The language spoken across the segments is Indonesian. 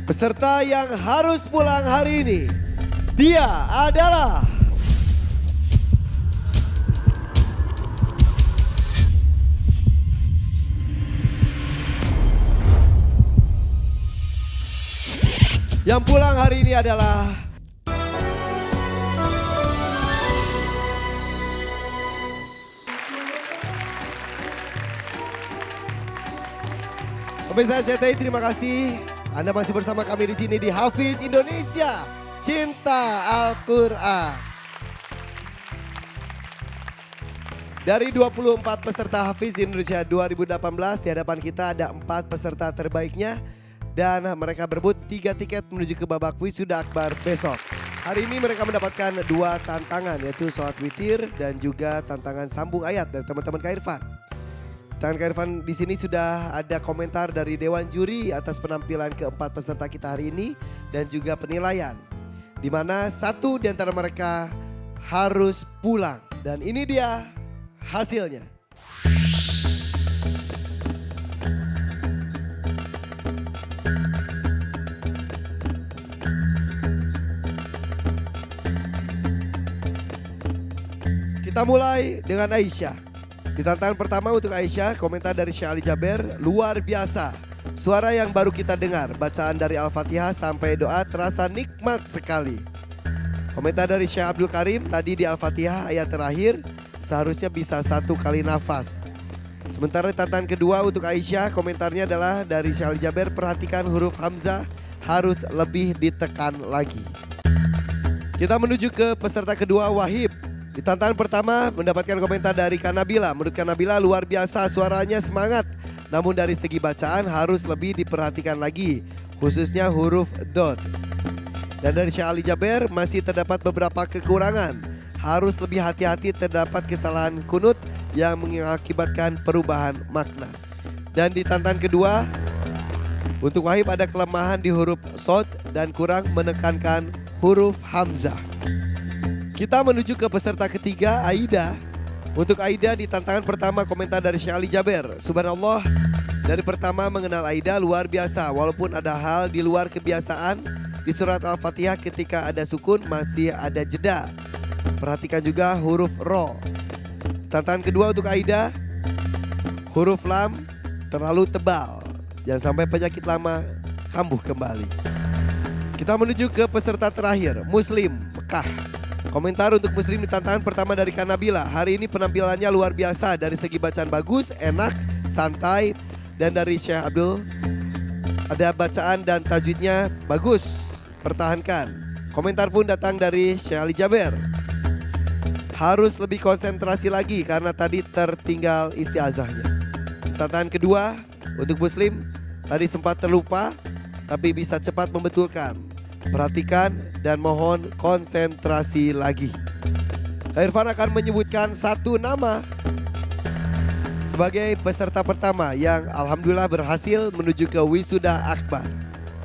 Peserta yang harus pulang hari ini, dia adalah yang pulang hari ini adalah pemirsa CTI, terima kasih. Anda masih bersama kami di sini di Hafiz Indonesia, Cinta Al-Quran. Dari 24 peserta Hafiz Indonesia 2018, di hadapan kita ada 4 peserta terbaiknya. Dan mereka berebut 3 tiket menuju ke babak wisuda akbar besok. Hari ini mereka mendapatkan 2 tantangan, yaitu sholat witir dan juga tantangan sambung ayat dari teman-teman Kak Irfan. Dan Kak Irfan, di sini sudah ada komentar dari Dewan Juri atas penampilan keempat peserta kita hari ini dan juga penilaian. Di mana 1 di antara mereka harus pulang. Dan ini dia hasilnya. Kita mulai dengan Aisyah. Di tantangan pertama untuk Aisyah, komentar dari Syekh Ali Jaber, luar biasa. Suara yang baru kita dengar, bacaan dari Al-Fatihah sampai doa terasa nikmat sekali. Komentar dari Syekh Abdul Karim, tadi di Al-Fatihah ayat terakhir seharusnya bisa 1 kali nafas. Sementara tantangan kedua untuk Aisyah, komentarnya adalah dari Syekh Ali Jaber, perhatikan huruf Hamzah harus lebih ditekan lagi. Kita menuju ke peserta kedua, Wahib. Di tantangan pertama mendapatkan komentar dari Kak Nabila. Menurut Kak Nabila luar biasa, suaranya semangat. Namun dari segi bacaan harus lebih diperhatikan lagi, khususnya huruf dot. Dan dari Syekh Ali Jaber masih terdapat beberapa kekurangan. Harus lebih hati-hati, terdapat kesalahan kunut yang mengakibatkan perubahan makna. Dan di tantangan kedua untuk Wahib ada kelemahan di huruf shod dan kurang menekankan huruf Hamzah. Kita menuju ke peserta ketiga, Aida. Untuk Aida di tantangan pertama komentar dari Syekh Ali Jaber. Subhanallah, dari pertama mengenal Aida luar biasa. Walaupun ada hal di luar kebiasaan, di surat Al-Fatihah ketika ada sukun masih ada jeda. Perhatikan juga huruf ro. Tantangan kedua untuk Aida, huruf lam terlalu tebal. Jangan sampai penyakit lama kambuh kembali. Kita menuju ke peserta terakhir, Muslim, Mekah. Komentar untuk Muslim di tantangan pertama dari Kak Nabila. Hari ini penampilannya luar biasa, dari segi bacaan bagus, enak, santai. Dan dari Syekh Abdul ada bacaan dan tajwidnya bagus, pertahankan. Komentar pun datang dari Syekh Ali Jaber. Harus lebih konsentrasi lagi karena tadi tertinggal istiazahnya. Tantangan kedua untuk Muslim, tadi sempat terlupa tapi bisa cepat membetulkan. Perhatikan dan mohon konsentrasi lagi. Kak Irfan akan menyebutkan 1 nama sebagai peserta pertama yang alhamdulillah berhasil menuju ke wisuda akbar.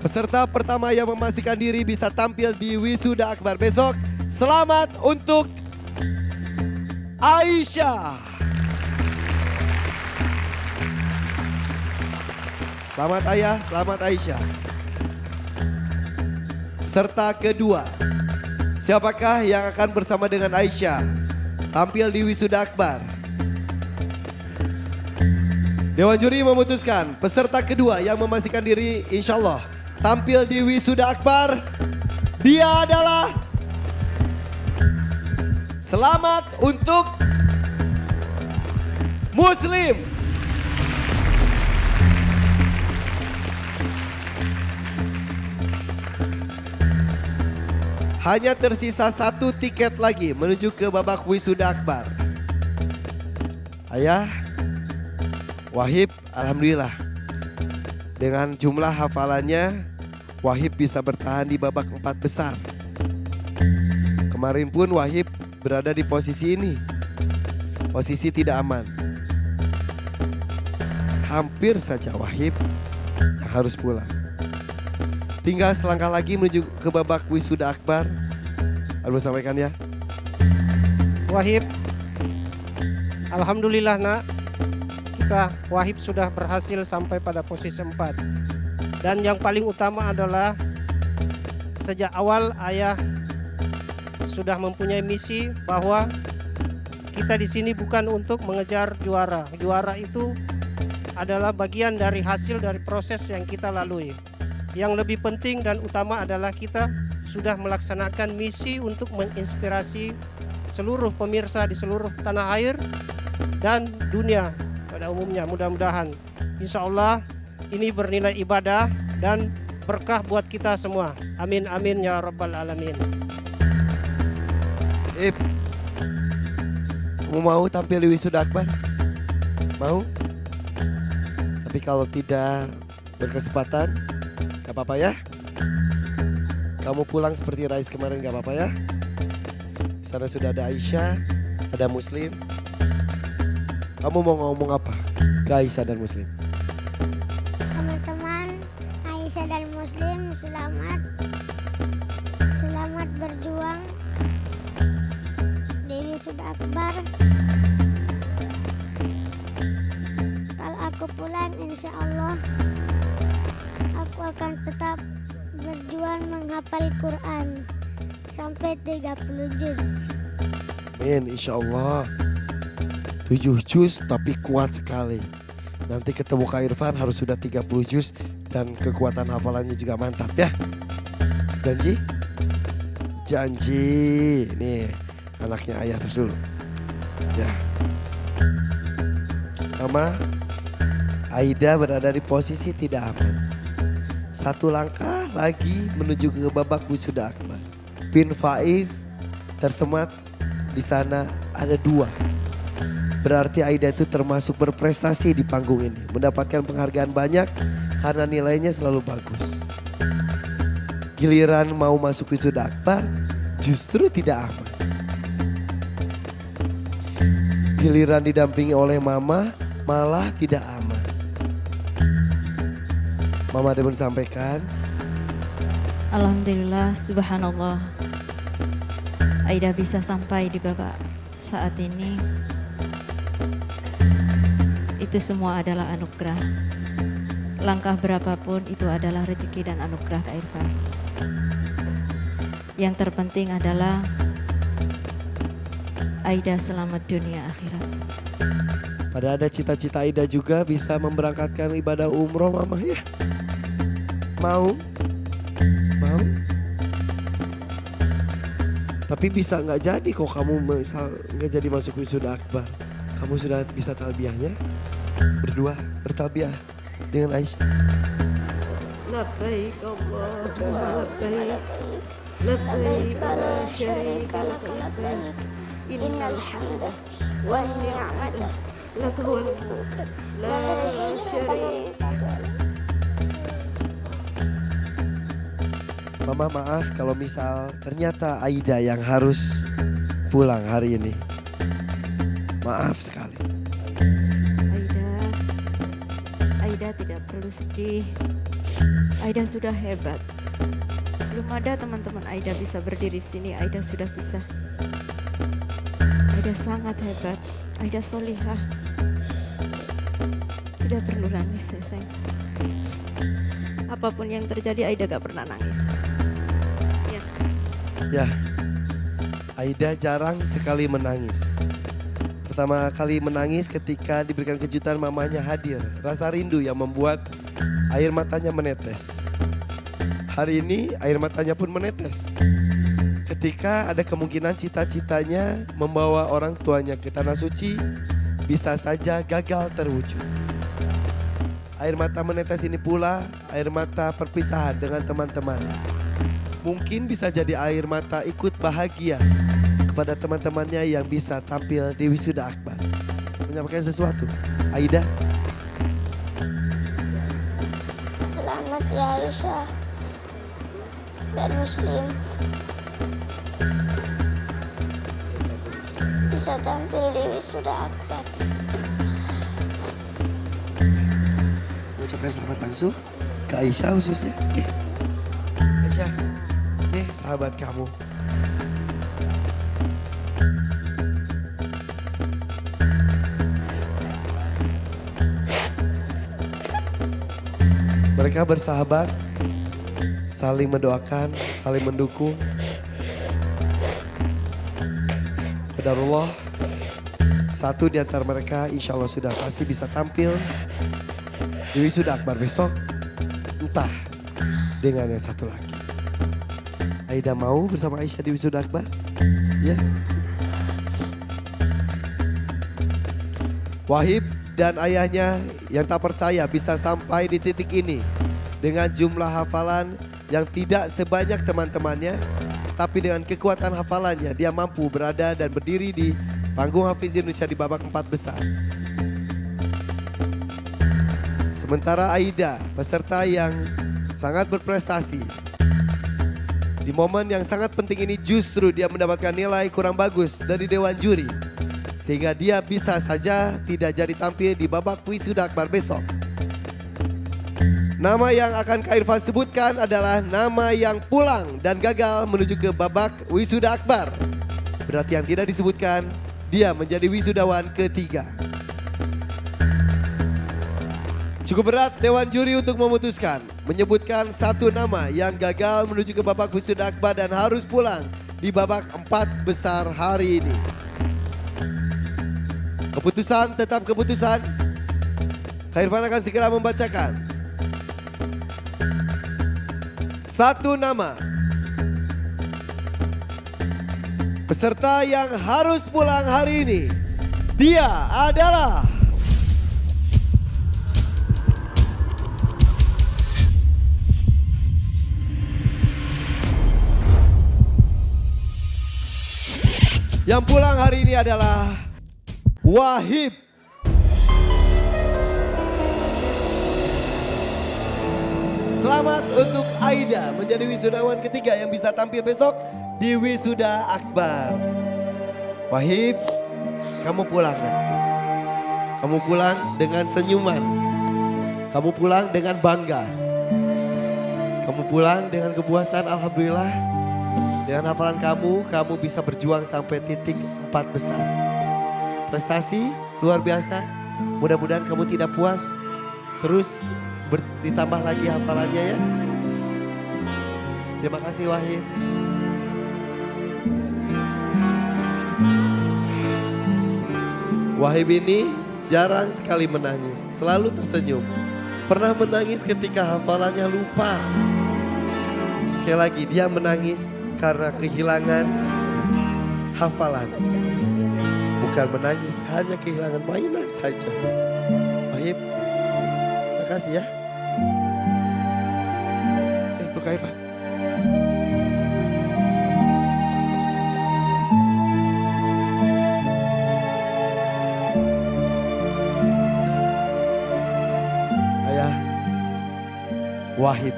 Peserta pertama yang memastikan diri bisa tampil di wisuda akbar besok. Selamat untuk Aisyah. Selamat Ayah, selamat Aisyah. Peserta kedua, siapakah yang akan bersama dengan Aisyah tampil di wisuda akbar? Dewan Juri memutuskan peserta kedua yang memastikan diri insya Allah tampil di wisuda akbar, dia adalah selamat untuk Muslim. Hanya tersisa 1 tiket lagi menuju ke babak wisuda akbar. Ayah, Wahib, alhamdulillah. Dengan jumlah hafalannya, Wahib bisa bertahan di babak 4 besar. Kemarin pun Wahib berada di posisi ini. Posisi tidak aman. Hampir saja Wahib yang harus pulang. Tinggal selangkah lagi menuju ke babak wisuda akbar. Harus sampaikan ya. Wahib, alhamdulillah nak, kita Wahib sudah berhasil sampai pada posisi 4. Dan yang paling utama adalah sejak awal ayah sudah mempunyai misi bahwa kita di sini bukan untuk mengejar juara. Juara itu adalah bagian dari hasil dari proses yang kita lalui. Yang lebih penting dan utama adalah kita sudah melaksanakan misi untuk menginspirasi seluruh pemirsa di seluruh tanah air dan dunia pada umumnya. Mudah-mudahan insya Allah ini bernilai ibadah dan berkah buat kita semua. Amin amin ya rabbal alamin. Kamu mau tampil di wisuda akbar? Mau? Tapi kalau tidak berkesempatan, gak apa-apa ya. Kamu pulang seperti Rais kemarin, gak apa-apa ya. Di sana sudah ada Aisyah, ada Muslim. Kamu mau ngomong apa ke Aisyah dan Muslim? Teman-teman Aisyah dan Muslim, selamat berjuang di wisuda akbar. Kalau aku pulang, insya Allah aku akan tetap berjuang menghafal Quran sampai 30 juz. Amin, insya Allah. 7 juz tapi kuat sekali. Nanti ketemu Kak Irfan harus sudah 30 juz dan kekuatan hafalannya juga mantap ya. Janji? Janji. Nih anaknya ayah terus dulu. Ya. Mama, Aida berada di posisi tidak aman. Satu langkah lagi menuju ke babak wisuda akbar. Pin Faiz tersemat di sana ada 2. Berarti Aida itu termasuk berprestasi di panggung ini. Mendapatkan penghargaan banyak karena nilainya selalu bagus. Giliran mau masuk wisuda akbar justru tidak aman. Giliran didampingi oleh mama malah tidak aman. Mama ada menyampaikan. Alhamdulillah, subhanallah. Aida bisa sampai di babak saat ini. Itu semua adalah anugerah. Langkah berapapun itu adalah rezeki dan anugerah Kak Irfan. Yang terpenting adalah Aida selamat dunia akhirat. Pada ada cita-cita Aida juga bisa memberangkatkan ibadah umroh mama ya. Mau? Mau? Tapi bisa nggak jadi kok kamu misal nggak jadi masuk wisuda akbar. Kamu sudah bisa talbiyahnya? Berdua bertalbiyah dengan Aisyah. Labbaik Allahumma labbaik. Labbaik la syarika lak labbaik. Innal hamda wan ni'mata lak wal mulk la syarika lak. Mama maaf kalau misal ternyata Aida yang harus pulang hari ini. Maaf sekali. Aida tidak perlu sedih. Aida sudah hebat. Belum ada teman-teman Aida bisa berdiri sini. Aida sudah bisa. Aida sangat hebat. Aida solihah. Tidak perlu nangis ya sayang. Apapun yang terjadi Aida gak pernah nangis. Ya, Aida jarang sekali menangis. Pertama kali menangis ketika diberikan kejutan mamanya hadir. Rasa rindu yang membuat air matanya menetes. Hari ini air matanya pun menetes. Ketika ada kemungkinan cita-citanya membawa orang tuanya ke tanah suci bisa saja gagal terwujud. Air mata menetes ini pula air mata perpisahan dengan teman-teman. Mungkin bisa jadi air mata ikut bahagia kepada teman-temannya yang bisa tampil di wisuda akbar. Menyampaikan sesuatu, Aida. Selamat ya Aisyah dan Muslim bisa tampil di wisuda akbar. Ucapkan selamat langsung ke Aisyah khususnya. Aisyah, nih sahabat kamu. Mereka bersahabat, saling mendoakan, saling mendukung. Qadarullah, satu di antara mereka insya Allah sudah pasti bisa tampil di wisuda akbar besok. Entah dengan yang satu lagi. Aida mau bersama Aisyah di wisuda akbar? Ya. Wahib dan ayahnya yang tak percaya bisa sampai di titik ini dengan jumlah hafalan yang tidak sebanyak teman-temannya, tapi dengan kekuatan hafalannya dia mampu berada dan berdiri di panggung Hafiz Indonesia di babak 4 besar. Sementara Aida, peserta yang sangat berprestasi, di momen yang sangat penting ini justru dia mendapatkan nilai kurang bagus dari Dewan Juri. Sehingga dia bisa saja tidak jadi tampil di babak wisuda akbar besok. Nama yang akan Kak Irfan sebutkan adalah nama yang pulang dan gagal menuju ke babak wisuda akbar. Berarti yang tidak disebutkan, dia menjadi wisudawan ketiga. Cukup berat Dewan Juri untuk memutuskan, menyebutkan satu nama yang gagal menuju ke babak wisuda akbar dan harus pulang di babak 4 besar hari ini. Keputusan tetap keputusan. Kak Irfan akan segera membacakan. Satu nama peserta yang harus pulang hari ini. Dia adalah yang pulang hari ini adalah Wahib. Selamat untuk Aida menjadi wisudawan ketiga yang bisa tampil besok di wisuda akbar. Wahib, kamu pulang kan? Kamu pulang dengan senyuman. Kamu pulang dengan bangga. Kamu pulang dengan kepuasan, alhamdulillah. Dengan hafalan kamu bisa berjuang sampai titik 4 besar. Prestasi luar biasa. Mudah-mudahan kamu tidak puas. Terus ditambah lagi hafalannya ya. Terima kasih Wahib. Wahib ini jarang sekali menangis. Selalu tersenyum. Pernah menangis ketika hafalannya lupa. Sekali lagi dia menangis karena kehilangan hafalan. Bukan menangis, hanya kehilangan mainan saja. Wahib, terima kasih ya. Saya peluk Kak Irfan. Ayah, Wahib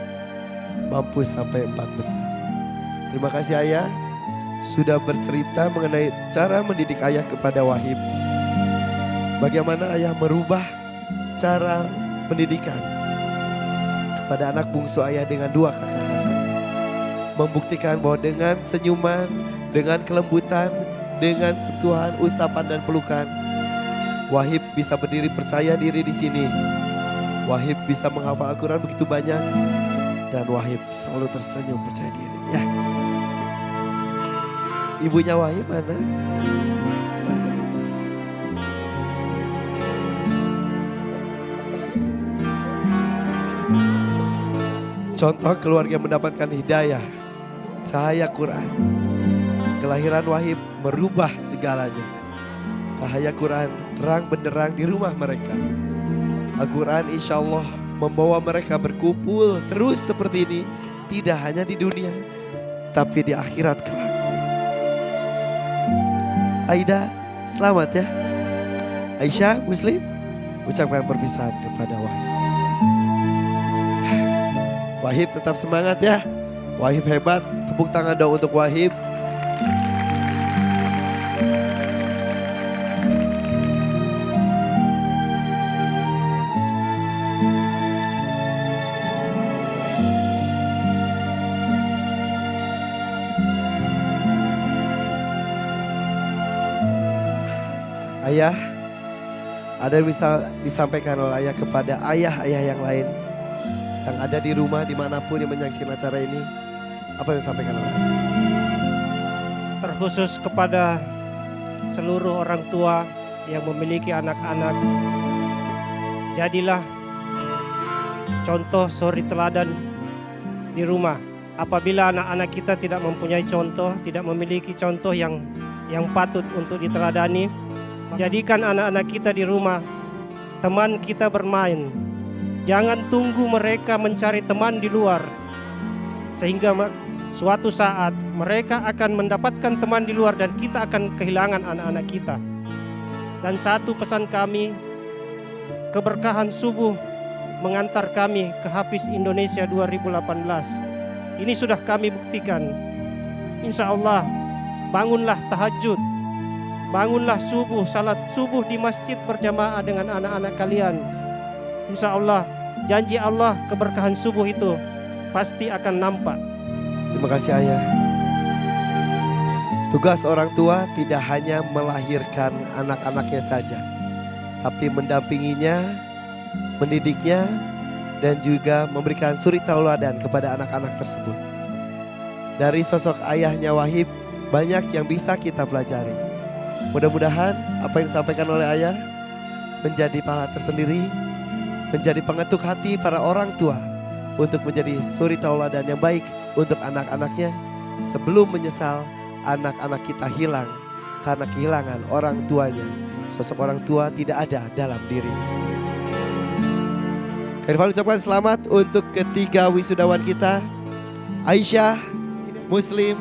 mampu sampai 4 besar. Terima kasih Ayah sudah bercerita mengenai cara mendidik Ayah kepada Wahib. Bagaimana Ayah merubah cara pendidikan kepada anak bungsu Ayah dengan 2 kakak-kakak. Membuktikan bahwa dengan senyuman, dengan kelembutan, dengan sentuhan, usapan dan pelukan, Wahib bisa berdiri percaya diri di sini. Wahib bisa menghafal Al-Quran begitu banyak. Dan Wahib selalu tersenyum percaya diri ya. Ibunya Wahib mana? Contoh keluarga mendapatkan hidayah, cahaya Quran. Kelahiran Wahib merubah segalanya. Cahaya Quran terang benderang di rumah mereka. Al-Quran insya Allah membawa mereka berkumpul terus seperti ini. Tidak hanya di dunia, tapi di akhirat kelak. Aida, selamat ya. Aisyah, Muslim, ucapkan perpisahan kepada Wahib. Wahib tetap semangat ya. Wahib hebat, tepuk tangan dong untuk Wahib. Ayah, ada yang bisa disampaikan oleh Ayah kepada ayah-ayah yang lain. yang ada di rumah dimanapun yang menyaksikan acara ini, apa yang disampaikan oleh ayah? Terkhusus kepada seluruh orang tua yang memiliki anak-anak, jadilah contoh suri teladan di rumah. Apabila anak-anak kita tidak mempunyai contoh, tidak memiliki contoh yang patut untuk diteladani, jadikan anak-anak kita di rumah teman kita bermain. Jangan tunggu mereka mencari teman di luar, sehingga suatu saat mereka akan mendapatkan teman di luar dan kita akan kehilangan anak-anak kita. Dan satu pesan kami, keberkahan subuh mengantar kami ke Hafiz Indonesia 2018. Ini sudah kami buktikan. Insya Allah, bangunlah tahajud, bangunlah subuh, salat subuh di masjid berjamaah dengan anak-anak kalian. Insya Allah, janji Allah keberkahan subuh itu pasti akan nampak. Terima kasih ayah. Tugas orang tua tidak hanya melahirkan anak-anaknya saja, tapi mendampinginya, mendidiknya, dan juga memberikan suri tauladan kepada anak-anak tersebut. Dari sosok ayahnya Wahib, banyak yang bisa kita pelajari. Mudah-mudahan apa yang disampaikan oleh ayah menjadi pahala tersendiri, menjadi pengetuk hati para orang tua untuk menjadi suri tauladan yang baik untuk anak-anaknya, sebelum menyesal anak-anak kita hilang karena kehilangan orang tuanya. Sosok orang tua tidak ada dalam dirinya. Kami ucapkan selamat untuk ketiga wisudawan kita, Aisyah, Muslim,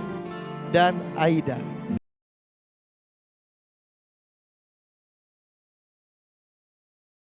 dan Aida.